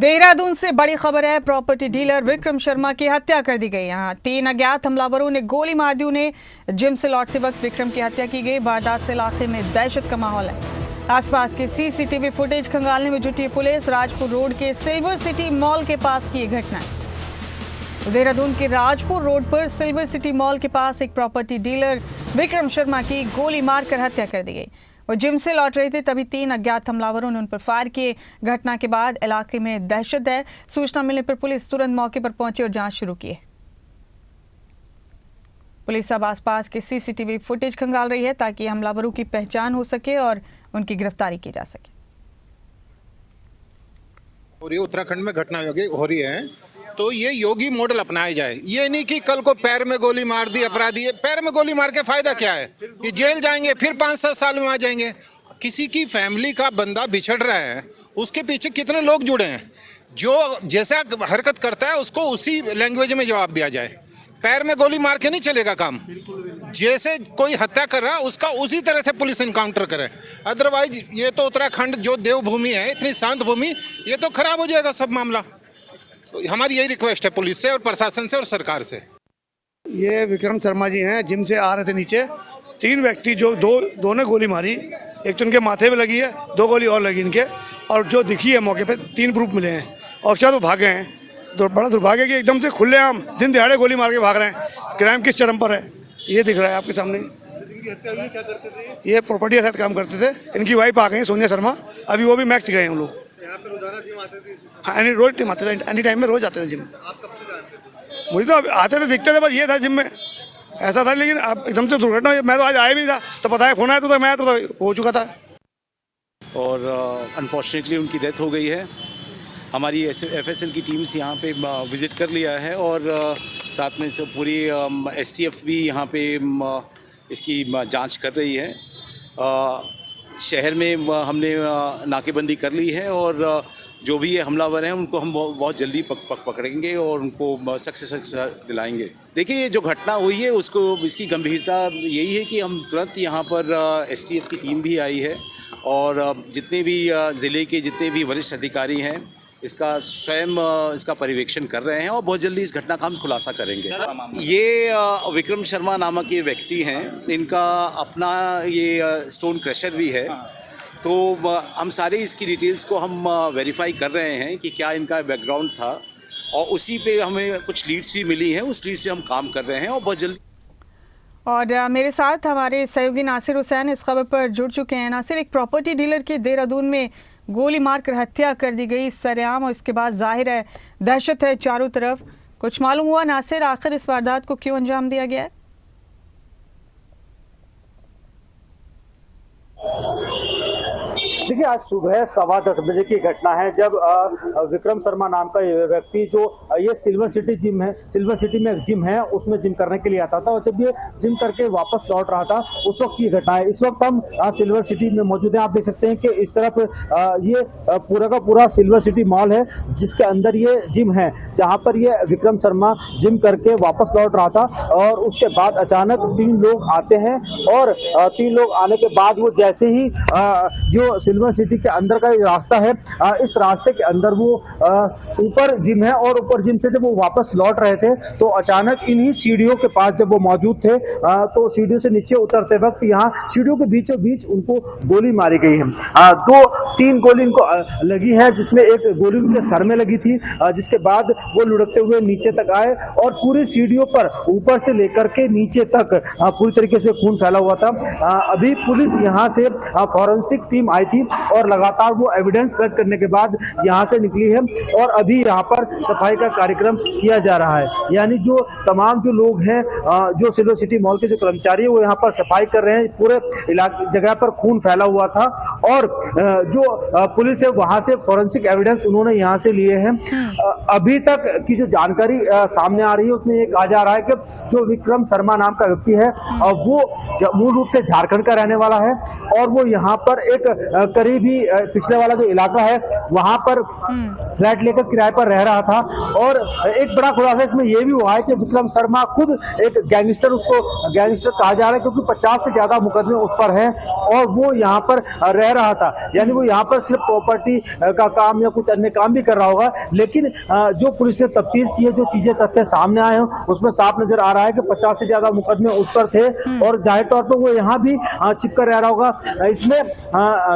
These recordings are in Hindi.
देहरादून से बड़ी खबर है। प्रॉपर्टी डीलर विक्रम शर्मा की हत्या कर दी गई। यहाँ 3 अज्ञात हमलावरों ने गोली मार दी। उन्हें जिम से लौटते वक्त विक्रम की हत्या की गई। वारदात से इलाके में दहशत का माहौल है। आसपास के सीसीटीवी फुटेज खंगालने में जुटी पुलिस। राजपुर रोड के सिल्वर सिटी मॉल के पास की ये घटना है। देहरादून के राजपुर रोड पर सिल्वर सिटी मॉल के पास एक प्रॉपर्टी डीलर विक्रम शर्मा की गोली मारकर हत्या कर दी गई। वो जिम से लौट रहे थे, तभी 3 अज्ञात हमलावरों ने उन पर फायर किए। घटना के बाद इलाके में दहशत है। सूचना मिलने पर पुलिस तुरंत मौके पर पहुंची और जांच शुरू की है। पुलिस अब आसपास के सीसीटीवी फुटेज खंगाल रही है ताकि हमलावरों की पहचान हो सके और उनकी गिरफ्तारी की जा सके। और ये उत्तराखंड में घटना हो रही है, तो ये योगी मॉडल अपनाया जाए। ये नहीं कि कल को पैर में गोली मार दी अपराधी है, पैर में गोली मार के फायदा क्या है? ये जेल जाएंगे, फिर 5-7 साल में आ जाएंगे। किसी की फैमिली का बंदा बिछड़ रहा है, उसके पीछे कितने लोग जुड़े हैं। जो जैसा हरकत करता है उसको उसी लैंग्वेज में जवाब दिया जाए। पैर में गोली मार के नहीं चलेगा काम। जैसे कोई हत्या कर रहा है उसका उसी तरह से पुलिस इनकाउंटर करे। अदरवाइज ये तो उत्तराखंड जो देवभूमि है, इतनी शांत भूमि, ये तो खराब हो जाएगा सब मामला। तो हमारी यही रिक्वेस्ट है पुलिस से और प्रशासन से और सरकार से। ये विक्रम शर्मा जी हैं, जिम से आ रहे थे नीचे। 3 व्यक्ति जो दो ने गोली मारी। एक तो उनके माथे पे लगी है, 2 गोली और लगी इनके। और जो दिखी है मौके पे 3 प्रूफ मिले हैं और क्या तो भागे हैं। तो बड़ा दुर्भाग्य कि एकदम से खुलेआम दिन दिहाड़े गोली मार के भाग रहे हैं। क्राइम किस चरम पर है ये दिख रहा है आपके सामने। क्या करते थे? ये प्रॉपर्टी के साथ काम करते थे। इनकी वाइफ आ गई सोनिया शर्मा, अभी वो भी मैक्स गए हम लोग। यहाँ पे रोजाना जिम आते थे? हाँ, रोज टीम आते थे, एनी टाइम में रोज आते थे जिम। आप कब से जानते थे? मुझे तो आते थे, दिखते थे, बस ये था जिम में ऐसा था। लेकिन अब एकदम से दुर्घटना, मैं तो आज आया भी नहीं था, तो पता है फोन आया तो मैं तो हो चुका था। और अनफॉर्चुनेटली उनकी डेथ हो गई है। हमारी एफएसएल की टीम्स यहाँ पे विज़िट कर लिया है और साथ में से पूरी एसटीएफ भी यहाँ पे इसकी जांच कर रही है। शहर में हमने नाकेबंदी कर ली है और जो भी ये हमलावर हैं उनको हम बहुत जल्दी पकड़ेंगे और उनको सख्त से सख्त दिलाएंगे। देखिए, ये जो घटना हुई है उसको इसकी गंभीरता यही है कि हम तुरंत यहाँ पर एसटीएफ की टीम भी आई है और जितने भी ज़िले के जितने भी वरिष्ठ अधिकारी हैं इसका स्वयं इसका पर्यवेक्षण कर रहे हैं और बहुत जल्दी इस घटना का हम खुलासा करेंगे। ये विक्रम शर्मा नामक ये व्यक्ति हैं, इनका अपना ये स्टोन क्रशर भी है। तो हम सारे इसकी डिटेल्स को हम वेरीफाई कर रहे हैं कि क्या इनका बैकग्राउंड था और उसी पे हमें कुछ लीड्स भी मिली हैं, उस लीड्स पे हम काम कर रहे हैं और बहुत जल्दी। और मेरे साथ हमारे सहयोगी नासिर हुसैन इस खबर पर जुड़ चुके हैं। नासिर, एक प्रॉपर्टी डीलर की देहरादून में गोली मारकर हत्या कर दी गई सरेआम, और इसके बाद जाहिर है दहशत है चारों तरफ। कुछ मालूम हुआ नासिर, आखिर इस वारदात को क्यों अंजाम दिया गया है? देखिए, आज सुबह 10:15 बजे की घटना है जब विक्रम शर्मा नाम का ये व्यक्ति जो ये सिल्वर सिटी जिम है, सिल्वर सिटी में एक जिम है, उसमें जिम करने के लिए आता था और जब ये जिम करके वापस लौट रहा था उस वक्त की घटना है। इस वक्त हम सिल्वर सिटी में मौजूद हैं। आप देख सकते हैं कि इस तरफ ये पूरा का पूरा सिल्वर सिटी मॉल है जिसके अंदर ये जिम है, जहाँ पर ये विक्रम शर्मा जिम करके वापस लौट रहा था। और उसके बाद अचानक 3 लोग आते हैं और 3 लोग आने के बाद वो जैसे ही जो सिल्वर सिटी के अंदर का रास्ता है, इस रास्ते के अंदर वो ऊपर जिम है और ऊपर जिम से जब वो वापस लौट रहे थे तो अचानक इन्हीं सीढ़ियों के पास जब वो मौजूद थे तो सीढ़ियों से नीचे उतरते वक्त यहाँ सीढ़ियों के बीचों बीच उनको गोली मारी गई है। 2-3 गोली इनको लगी है, जिसमें एक गोली उनके सर में लगी थी, जिसके बाद वो लुढ़कते हुए नीचे तक आए और पूरी सीढ़ियों पर ऊपर से लेकर के नीचे तक पूरी तरीके से खून फैला हुआ था। अभी पुलिस यहाँ से फॉरेंसिक टीम आई थी और लगातार वो एविडेंस कलेक्ट करने के बाद यहाँ से निकली है और अभी यहाँ पर सफाई का कार्यक्रम किया जा रहा है। यानी जो तमाम जो लोग हैं, जो सिल्वर सिटी मॉल के जो कर्मचारी है वो यहाँ पर सफाई कर रहे हैं। पूरे इलाके जगह पर खून फैला हुआ था और जो पुलिस है वहाँ से फॉरेंसिक एविडेंस उन्होंने यहाँ से लिए हैं। अभी तक की जो जानकारी सामने आ रही है उसमें ये कहा जा रहा है कि जो विक्रम शर्मा नाम का व्यक्ति है वो मूल रूप से झारखंड का रहने वाला है और वो यहाँ पर एक करीब ही पिछले वाला जो इलाका है वहां पर फ्लैट लेकर किराए पर रह रहा था। और एक बड़ा खुलासा इसमें यह भी हुआ है कि विक्रम शर्मा खुद एक गैंगस्टर, उसको गैंगस्टर कहा जा रहा है क्योंकि 50 से ज्यादा मुकदमे उस पर हैं और वो यहाँ पर रह रहा था। यानी वो यहाँ पर सिर्फ प्रॉपर्टी का काम या कुछ अन्य काम भी कर रहा होगा। लेकिन जो पुलिस ने तफ्तीश की है, जो चीजें तथ्य सामने आए हैं, उसमें साफ नजर आ रहा है कि 50 से ज्यादा मुकदमे उस पर थे और जाहिर तौर पर वो यहाँ भी छिपकर रह रहा होगा। इसमें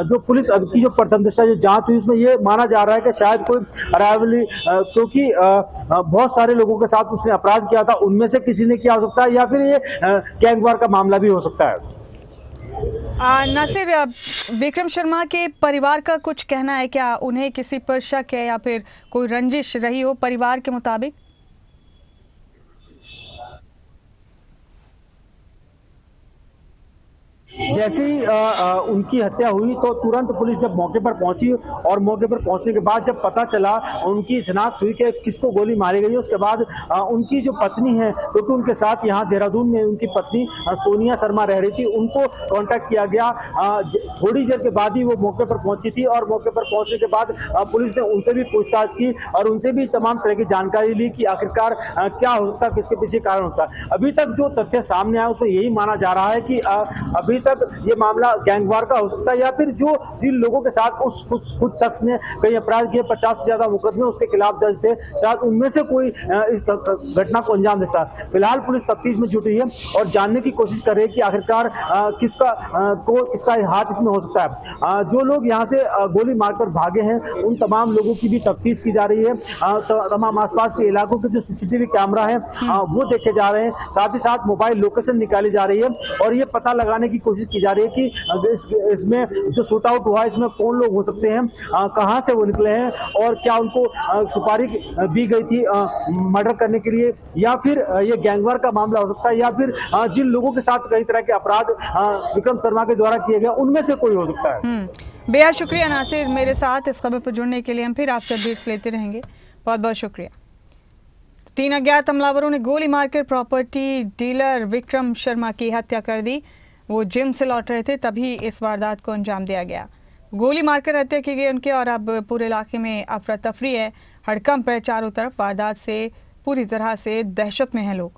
जो पुलिस की जो प्रथम दृष्टया जो जांच हुई उसमें ये माना जा रहा है कि शायद कोई अरावली, क्योंकि बहुत सारे लोगों के साथ उसने अपराध किया था, उनमें से किसी ने किया हो सकता है या फिर ये गैंगवार का मामला भी हो सकता है। नासिर, विक्रम शर्मा के परिवार का कुछ कहना है क्या? उन्हें किसी पर शक है या फिर कोई रंजिश रही हो परिवार के मुताबिक? जैसे ही उनकी हत्या हुई तो तुरंत पुलिस जब मौके पर पहुंची और मौके पर पहुंचने के बाद जब पता चला, उनकी शिनाख्त हुई कि किसको गोली मारी गई है, उसके बाद उनकी जो पत्नी है, क्योंकि उनके साथ यहाँ देहरादून में उनकी पत्नी सोनिया शर्मा रह रही थी, उनको कांटेक्ट किया गया। थोड़ी देर के बाद ही वो मौके पर पहुंची थी और मौके पर पहुंचने के बाद पुलिस ने उनसे भी पूछताछ की और उनसे भी तमाम तरह की जानकारी ली कि आखिरकार क्या हो सकता है, किसके पीछे कारण होता है। अभी तक जो तथ्य सामने आया उसमें यही माना जा रहा है कि अभी तक ये मामला गैंगवार का हो सकता है या फिर जिन लोगों के साथ उस खुद शख्स ने कई अपराध किए, 50 से ज्यादा मुकदमे उसके खिलाफ दर्ज थे, शायद उनमें से कोई इस घटना को अंजाम देता है। फिलहाल पुलिस तफ्तीश में जुटी है और जानने की कोशिश कर रही है कि आखिरकार किसका हाथ इसमें हो सकता है। जो लोग यहाँ से गोली मारकर भागे हैं उन तमाम लोगों की भी तफ्तीश की जा रही है। तमाम आसपास के इलाकों के जो सीसीटीवी कैमरा है वो देखे जा रहे हैं, साथ ही साथ मोबाइल लोकेशन निकाली जा रही है और ये पता लगाने की कोशिश की जा रही है कि इसमें जो शूट आउट हुआ इसमें कौन लोग हो सकते हैं, कहां से वो निकले हैं और क्या उनको सुपारी दी गई थी मर्डर करने के लिए या फिर ये गैंगवार का मामला हो सकता है या फिर जिन लोगों के साथ कई तरह के अपराध विक्रम शर्मा के द्वारा किए गए उनमें से कोई हो सकता है। बेहद शुक्रिया नासिर, मेरे साथ इस खबर पर जुड़ने के लिए। हम फिर आपसे अपडेट्स लेते रहेंगे। बहुत बहुत शुक्रिया। 3 अज्ञात हमलावरों ने गोली मारकर प्रॉपर्टी डीलर विक्रम शर्मा की हत्या कर दी। वो जिम से लौट रहे थे तभी इस वारदात को अंजाम दिया गया। गोली मारकर हत्या की गई उनके और अब पूरे इलाके में अफरा तफरी है, हड़कंप है चारों तरफ। वारदात से पूरी तरह से दहशत में हैं लोग।